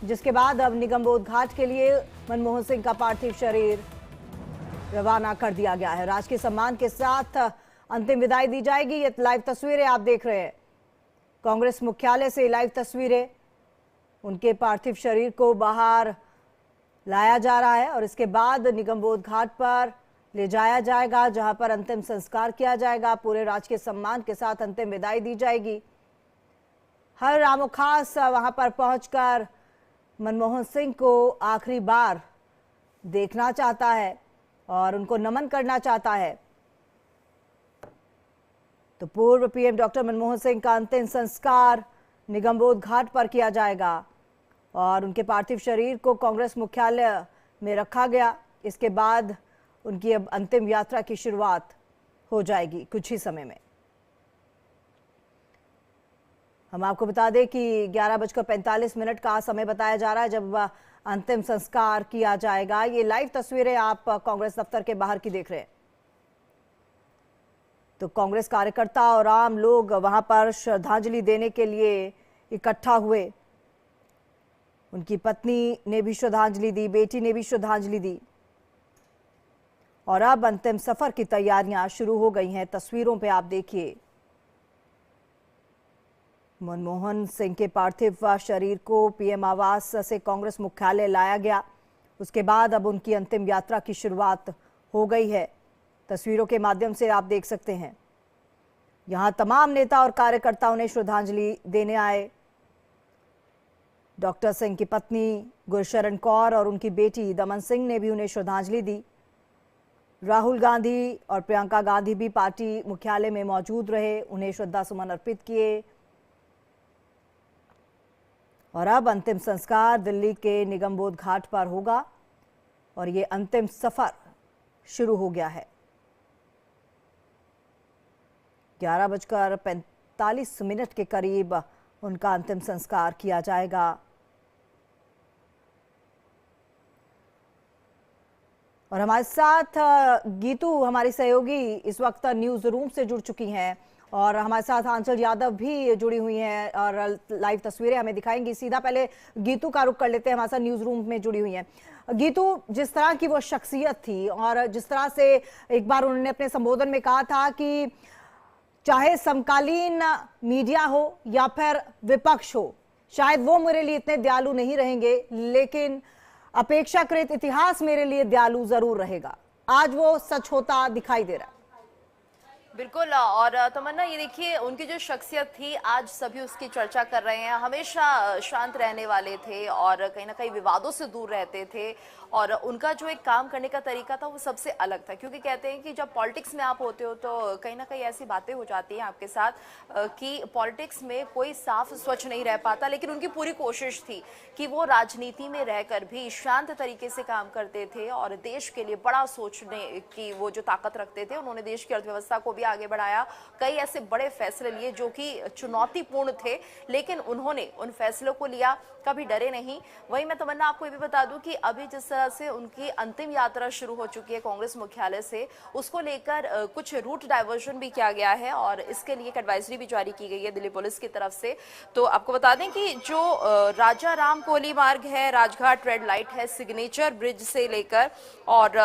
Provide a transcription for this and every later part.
जिसके बाद अब निगमबोध घाट के लिए मनमोहन सिंह का पार्थिव शरीर रवाना कर दिया गया है। राजकीय सम्मान के साथ अंतिम विदाई दी जाएगी। ये लाइव तस्वीरें आप देख रहे हैं, कांग्रेस मुख्यालय से लाइव तस्वीरें। उनके पार्थिव शरीर को बाहर लाया जा रहा है और इसके बाद निगमबोध घाट पर ले जाया जाएगा, जहां पर अंतिम संस्कार किया जाएगा। पूरे राजकीय सम्मान के साथ अंतिम विदाई दी जाएगी। हर रामो खास वहां पर पहुंचकर मनमोहन सिंह को आखिरी बार देखना चाहता है और उनको नमन करना चाहता है। तो पूर्व पीएम डॉक्टर मनमोहन सिंह का अंतिम संस्कार निगमबोध घाट पर किया जाएगा और उनके पार्थिव शरीर को कांग्रेस मुख्यालय में रखा गया। इसके बाद उनकी अब अंतिम यात्रा की शुरुआत हो जाएगी कुछ ही समय में। हम आपको बता दें कि 11:45 का समय बताया जा रहा है जब अंतिम संस्कार किया जाएगा। ये लाइव तस्वीरें आप कांग्रेस दफ्तर के बाहर की देख रहे हैं। तो कांग्रेस कार्यकर्ता और आम लोग वहां पर श्रद्धांजलि देने के लिए इकट्ठा हुए। उनकी पत्नी ने भी श्रद्धांजलि दी, बेटी ने भी श्रद्धांजलि दी और अब अंतिम सफर की तैयारियां शुरू हो गई हैं। तस्वीरों पे आप देखिए, मनमोहन सिंह के पार्थिव शरीर को पीएम आवास से कांग्रेस मुख्यालय लाया गया। उसके बाद अब उनकी अंतिम यात्रा की शुरुआत हो गई है। तस्वीरों के माध्यम से आप देख सकते हैं, यहां तमाम नेता और कार्यकर्ता उन्हें श्रद्धांजलि देने आए। डॉक्टर सिंह की पत्नी गुरशरण कौर और उनकी बेटी दमन सिंह ने भी उन्हें श्रद्धांजलि दी। राहुल गांधी और प्रियंका गांधी भी पार्टी मुख्यालय में मौजूद रहे, उन्हें श्रद्धा सुमन अर्पित किए और अब अंतिम संस्कार दिल्ली के निगमबोध घाट पर होगा और ये अंतिम सफर शुरू हो गया है। 11:45 के करीब उनका अंतिम संस्कार किया जाएगा और हमारे साथ गीतू हमारी सहयोगी इस वक्त न्यूज रूम से जुड़ चुकी हैं और हमारे साथ आंचल यादव भी जुड़ी हुई हैं और लाइव तस्वीरें हमें दिखाएंगी। सीधा पहले गीतू का रुख कर लेते हैं, हमारे साथ न्यूज रूम में जुड़ी हुई हैं। गीतू, जिस तरह की वो शख्सियत थी और जिस तरह से एक बार उन्होंने अपने संबोधन में कहा था कि चाहे समकालीन मीडिया हो या फिर विपक्ष हो, शायद वो मेरे लिए इतने दयालु नहीं रहेंगे, लेकिन अपेक्षाकृत इतिहास मेरे लिए दयालु जरूर रहेगा। आज वो सच होता दिखाई दे रहा है। बिल्कुल। और तमन्ना, ये देखिए, उनकी जो शख्सियत थी आज सभी उसकी चर्चा कर रहे हैं। हमेशा शांत रहने वाले थे और कहीं ना कहीं विवादों से दूर रहते थे और उनका जो एक काम करने का तरीका था वो सबसे अलग था, क्योंकि कहते हैं कि जब पॉलिटिक्स में आप होते हो तो कहीं ना कहीं ऐसी बातें हो जाती हैं आपके साथ कि पॉलिटिक्स में कोई साफ स्वच्छ नहीं रह पाता, लेकिन उनकी पूरी कोशिश थी कि वो राजनीति में रहकर भी शांत तरीके से काम करते थे और देश के लिए बड़ा सोचने की वो जो ताकत रखते थे। उन्होंने देश की अर्थव्यवस्था को भी आगे बढ़ाया, कई ऐसे बड़े फैसले लिए जो कि चुनौतीपूर्ण थे, लेकिन उन्होंने उन फैसलों को लिया, कभी डरे नहीं। वहीं मैं तमन्ना आपको ये भी बता दूं कि अभी जिस तरह से उनकी अंतिम यात्रा शुरू हो चुकी है कांग्रेस मुख्यालय से, उसको लेकर कुछ रूट डाइवर्जन भी किया गया है और इसके लिए एक एडवाइजरी भी जारी की गई है दिल्ली पुलिस की तरफ से। तो आपको बता दें कि जो राजा राम कोली मार्ग है, राजघाट रेड लाइट है, सिग्नेचर ब्रिज से लेकर और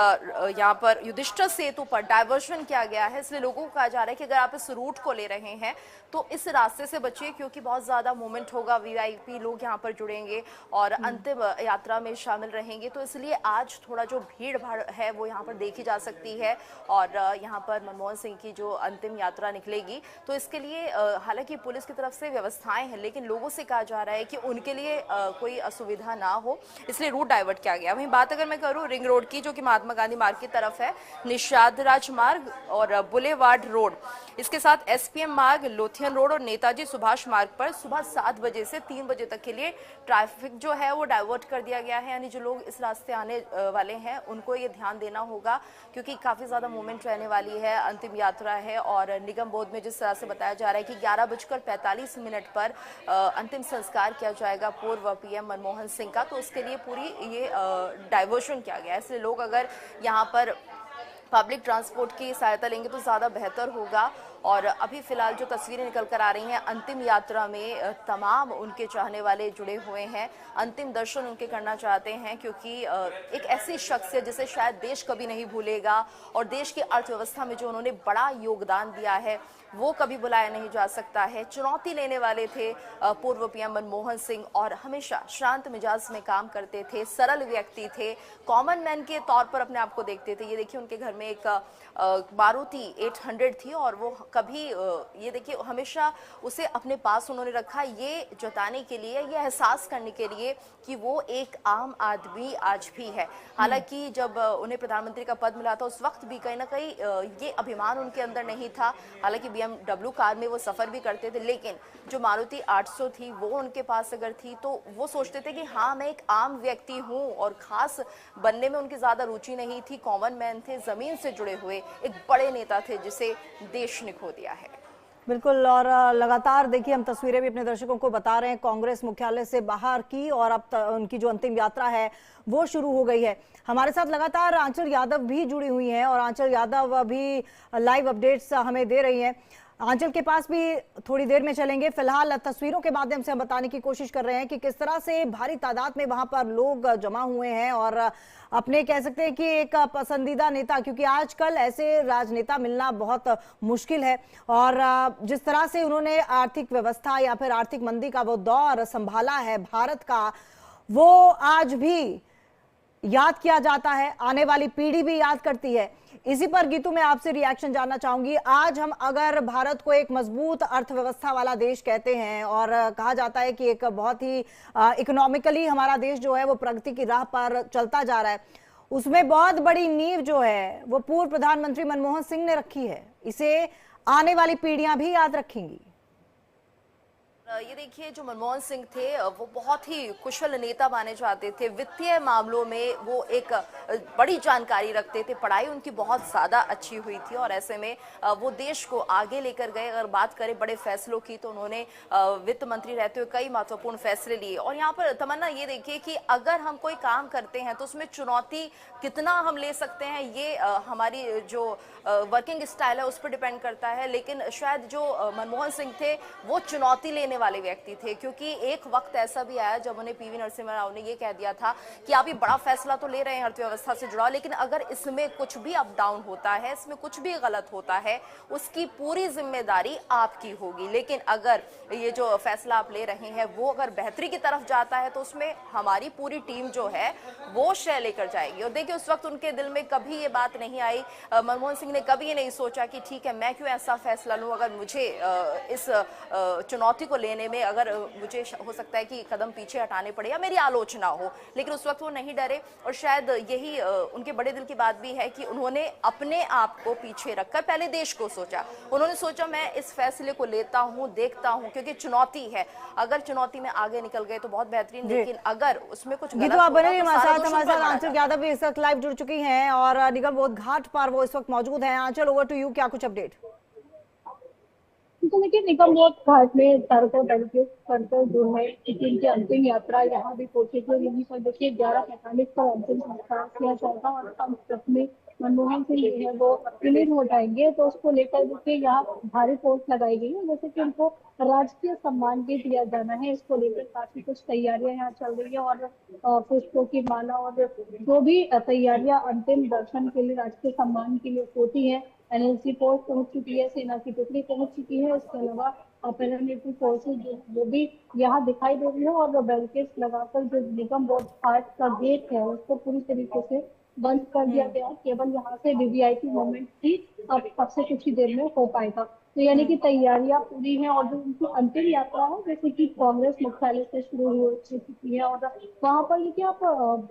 यहाँ पर युधिष्ठिर सेतु पर डाइवर्जन किया गया है। इसलिए लोगों को कहा जा रहा है कि अगर आप इस रूट को ले रहे हैं तो इस रास्ते से बचिए, क्योंकि बहुत ज्यादा मूवमेंट होगा, वीआईपी लोग यहाँ पर जुड़ेंगे और अंतिम यात्रा में शामिल रहेंगे। तो इसलिए आज थोड़ा जो भीड़ भाड़ है वो यहाँ पर देखी जा सकती है और यहाँ पर मनमोहन सिंह की जो अंतिम यात्रा निकलेगी, तो इसके लिए हालांकि पुलिस की तरफ से व्यवस्थाएं हैं, लेकिन लोगों से कहा जा रहा है कि उनके लिए कोई असुविधा ना हो, इसलिए रूट डाइवर्ट किया गया। वहीं बात अगर मैं करूँ रिंग रोड की, जो कि महात्मा गांधी मार्ग की तरफ है, निषाद राज मार्ग और बुलेवार्ड रोड, इसके साथ एसपीएम मार्ग, लोथियन रोड और नेताजी सुभाष मार्ग पर सुबह 7 बजे से 3 बजे तक के लिए ट्रैफिक जो है वो डाइवर्ट कर दिया गया है। यानी जो लोग इस रास्ते आने वाले हैं उनको ये ध्यान देना होगा, क्योंकि काफी ज्यादा मूवमेंट रहने वाली है, अंतिम यात्रा है और निगमबोध में जिस तरह से बताया जा रहा है कि 11:45 पर अंतिम संस्कार किया जाएगा पूर्व पीएम मनमोहन सिंह का, तो उसके लिए पूरी ये डाइवर्शन किया गया है। इसलिए लोग अगर यहाँ पर पब्लिक ट्रांसपोर्ट की सहायता लेंगे तो ज़्यादा बेहतर होगा और अभी फिलहाल जो तस्वीरें निकल कर आ रही हैं, अंतिम यात्रा में तमाम उनके चाहने वाले जुड़े हुए हैं, अंतिम दर्शन उनके करना चाहते हैं, क्योंकि एक ऐसी शख्सियत जिसे शायद देश कभी नहीं भूलेगा और देश की अर्थव्यवस्था में जो उन्होंने बड़ा योगदान दिया है वो कभी बुलाया नहीं जा सकता है। चुनौती लेने वाले थे पूर्व पीएम मनमोहन सिंह और हमेशा शांत मिजाज में काम करते थे, सरल व्यक्ति थे, कॉमन मैन के तौर पर अपने आप को देखते थे। ये देखिए उनके घर में एक मारुति 800 थी और वो कभी ये देखिए हमेशा उसे अपने पास उन्होंने रखा, ये जताने के लिए, ये एहसास करने के लिए कि वो एक आम आदमी आज भी है। हालांकि जब उन्हें प्रधानमंत्री का पद मिला था उस वक्त भी कहीं ना कहीं ये अभिमान उनके अंदर नहीं था। हालांकि BMW कार में वो सफर भी करते थे, लेकिन जो मारुति 800 थी वो उनके पास अगर थी तो वो सोचते थे कि हाँ मैं एक आम व्यक्ति हूँ, और खास बनने में उनकी ज्यादा रुचि नहीं थी, कॉमन मैन थे, जमीन से जुड़े हुए एक बड़े नेता थे जिसे देश ने खो दिया है। बिल्कुल, और लगातार देखिए हम तस्वीरें भी अपने दर्शकों को बता रहे हैं कांग्रेस मुख्यालय से बाहर की, और अब उनकी जो अंतिम यात्रा है वो शुरू हो गई है। हमारे साथ लगातार आंचल यादव भी जुड़ी हुई हैं और आंचल यादव भी लाइव अपडेट्स हमें दे रही हैं। आंचल के पास भी थोड़ी देर में चलेंगे। फिलहाल तस्वीरों के माध्यम से हम बताने की कोशिश कर रहे हैं कि किस तरह से भारी तादाद में वहां पर लोग जमा हुए हैं और अपने कह सकते हैं कि एक पसंदीदा नेता, क्योंकि आजकल ऐसे राजनेता मिलना बहुत मुश्किल है, और जिस तरह से उन्होंने आर्थिक व्यवस्था या फिर आर्थिक मंदी का वो दौर संभाला है भारत का, वो आज भी याद किया जाता है, आने वाली पीढ़ी भी याद करती है। इसी पर गीतू मैं आपसे रिएक्शन जानना चाहूंगी। आज हम अगर भारत को एक मजबूत अर्थव्यवस्था वाला देश कहते हैं और कहा जाता है कि एक बहुत ही इकोनॉमिकली हमारा देश जो है वो प्रगति की राह पर चलता जा रहा है, उसमें बहुत बड़ी नींव जो है वो पूर्व प्रधानमंत्री मनमोहन सिंह ने रखी है। इसे आने वाली पीढ़ियां भी याद रखेंगी। ये देखिए जो मनमोहन सिंह थे वो बहुत ही कुशल नेता माने जाते थे, वित्तीय मामलों में वो एक बड़ी जानकारी रखते थे, पढ़ाई उनकी बहुत ज़्यादा अच्छी हुई थी और ऐसे में वो देश को आगे लेकर गए। अगर बात करें बड़े फैसलों की तो उन्होंने वित्त मंत्री रहते हुए कई महत्वपूर्ण फैसले लिए। और यहाँ पर तमन्ना ये देखिए कि अगर हम कोई काम करते हैं तो उसमें चुनौती कितना हम ले सकते हैं, ये हमारी जो वर्किंग स्टाइल है उस पर डिपेंड करता है। लेकिन शायद जो मनमोहन सिंह थे वो चुनौती लेने वाले व्यक्ति थे, क्योंकि एक वक्त ऐसा भी आया जब उन्हें पीवी नरसिम्हा राव ने ये कह दिया था कि आप ये बड़ा फैसला तो ले रहे हैं अर्थव्यवस्था से जुड़ा, लेकिन अगर इसमें कुछ भी अप डाउन होता है, इसमें कुछ भी गलत होता है, उसकी पूरी जिम्मेदारी आपकी होगी। लेकिन अगर ये जो फैसला आप ले रहे हैं वो अगर बेहतरी की तरफ जाता है तो उसमें हमारी पूरी टीम जो है वो श्रेय लेकर जाएगी। और देखिए उस वक्त उनके दिल में कभी ये बात नहीं आई, मनमोहन सिंह ने कभी ये नहीं सोचा कि ठीक है मैं क्यों ऐसा फैसला लूं, अगर मुझे इस चुनौती को लेने में अगर मुझे हो सकता है कि कदम पीछे हटाने पड़े या मेरी आलोचना हो। लेकिन उस वक्त वो नहीं डरे और शायद यही उनके बड़े दिल की बात भी है कि उन्होंने अपने आप को पीछे रखकर पहले देश को सोचा। उन्होंने सोचा मैं इस फैसले को लेता हूं, देखता हूं, क्योंकि चुनौती है, अगर चुनौती में आगे निकल गए तो बहुत बेहतरीन, लेकिन अगर उसमें कुछ गलत आप बने तो हमारे साथ आंचल यादव भी इस वक्त लाइव जुड़ चुकी हैं और निगम बोध घाट पर वो इस वक्त मौजूद हैं। आंचल ओवर टू यू, क्या कुछ अपडेट? तो देखिए निगम बोध घाट में सड़कों तरीके कर जो है इनकी अंतिम यात्रा यहाँ भी पहुंचेगी। यहीं पर देखिए 11:45 पर अंतिम संस्कार किया जाएगा और तब में मनमोहन सिंह जो है वो विलीन हो जाएंगे। तो उसको लेकर देखिए यहाँ भारी फोर्स लगाई गई है, जैसे कि उनको राजकीय सम्मान भी दिया जाना है। इसको लेकर काफी कुछ तैयारियां यहाँ चल रही है और पुष्पों की माला और जो भी तैयारियां अंतिम दर्शन के लिए, राजकीय सम्मान के लिए होती है, एनएलसी फोर्स पहुंच चुकी है, सेना की टुकड़ी पहुंच चुकी है। इसके अलावा पैरामिलिट्री फोर्सेज जो वो भी यहाँ दिखाई दे रही है और बैरिकेड्स लगाकर जो निगम बोध घाट का गेट है उसको पूरी तरीके से बंद कर दिया गया। केवल यहाँ से वीवीआईपी मूवमेंट ही अब से कुछ ही देर में हो पाएगा। तो यानी कि तैयारियां पूरी हैं और जो उनकी अंतिम यात्रा है जैसे कि कांग्रेस मुख्यालय से शुरू हो चुकी है और वहां पर ये आप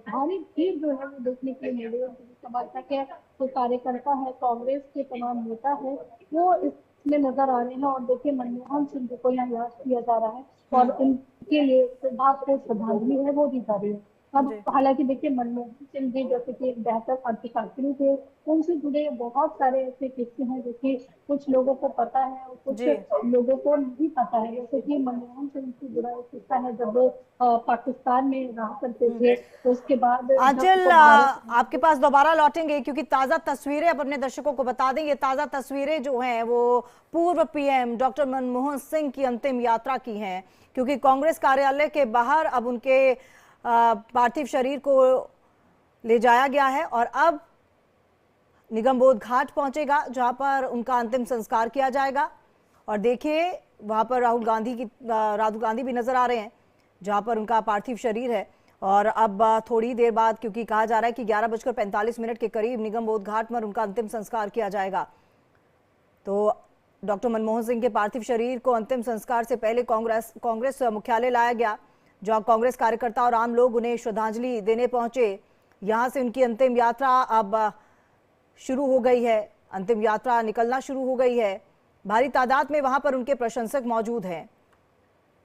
भारी भीड़ जो है वो देखने के लिए मिल रही है। समर्थक है, जो कार्यकर्ता है, कांग्रेस के तमाम नेता है, वो इसमें नजर आ रहे हैं। और देखिए मनमोहन सिंह को यहाँ याद किया जा रहा है और उनके लिए भावपूर्ण श्रद्धांजलि है वो दी जा रही है। अब हालांकि देखिए मनमोहन सिंह जी जैसे कि एक बेहतर अर्थशास्त्री थे, उनसे जुड़े बहुत सारे ऐसे किस्से हैं जो कि कुछ लोगों को पता है और कुछ जी लोगों को नहीं पता है। जैसे कि मनमोहन सिंह से जुड़ा एक किस्सा है, जब वो पाकिस्तान में रहा करते थे, तो उसके बाद जब आंचल, वो भारत आपके पास दोबारा लौटेंगे क्योंकि ताजा तस्वीरें अब अपने दर्शकों को बता दें। ये ताजा तस्वीरें जो हैं वो पूर्व पीएम डॉक्टर मनमोहन सिंह की अंतिम यात्रा की हैं, क्योंकि कांग्रेस कार्यालय के बाहर अब उनके पार्थिव शरीर को ले जाया गया है और अब निगमबोध घाट पहुंचेगा जहां पर उनका अंतिम संस्कार किया जाएगा। और देखिए वहां पर राहुल गांधी भी नजर आ रहे हैं जहां पर उनका पार्थिव शरीर है। और अब थोड़ी देर बाद, क्योंकि कहा जा रहा है कि 11:45 के करीब निगमबोध घाट पर उनका अंतिम संस्कार किया जाएगा, तो डॉक्टर मनमोहन सिंह के पार्थिव शरीर को अंतिम संस्कार से पहले कांग्रेस मुख्यालय लाया गया, जहां कांग्रेस कार्यकर्ता और आम लोग उन्हें श्रद्धांजलि देने पहुंचे। यहां से उनकी अंतिम यात्रा अब शुरू हो गई है, अंतिम यात्रा निकलना शुरू हो गई है। भारी तादाद में वहां पर उनके प्रशंसक मौजूद हैं।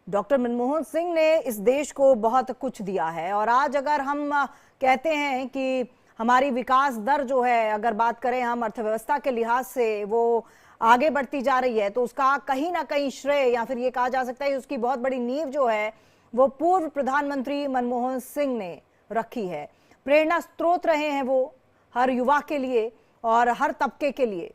डॉक्टर मनमोहन सिंह ने इस देश को बहुत कुछ दिया है और आज अगर हम कहते हैं कि हमारी विकास दर जो है, अगर बात करें हम अर्थव्यवस्था के लिहाज से, वो आगे बढ़ती जा रही है, तो उसका कहीं ना कहीं श्रेय, या फिर ये कहा जा सकता है उसकी बहुत बड़ी नींव जो है वो पूर्व प्रधानमंत्री मनमोहन सिंह ने रखी है। प्रेरणा स्रोत रहे हैं वो हर युवा के लिए और हर तबके के लिए।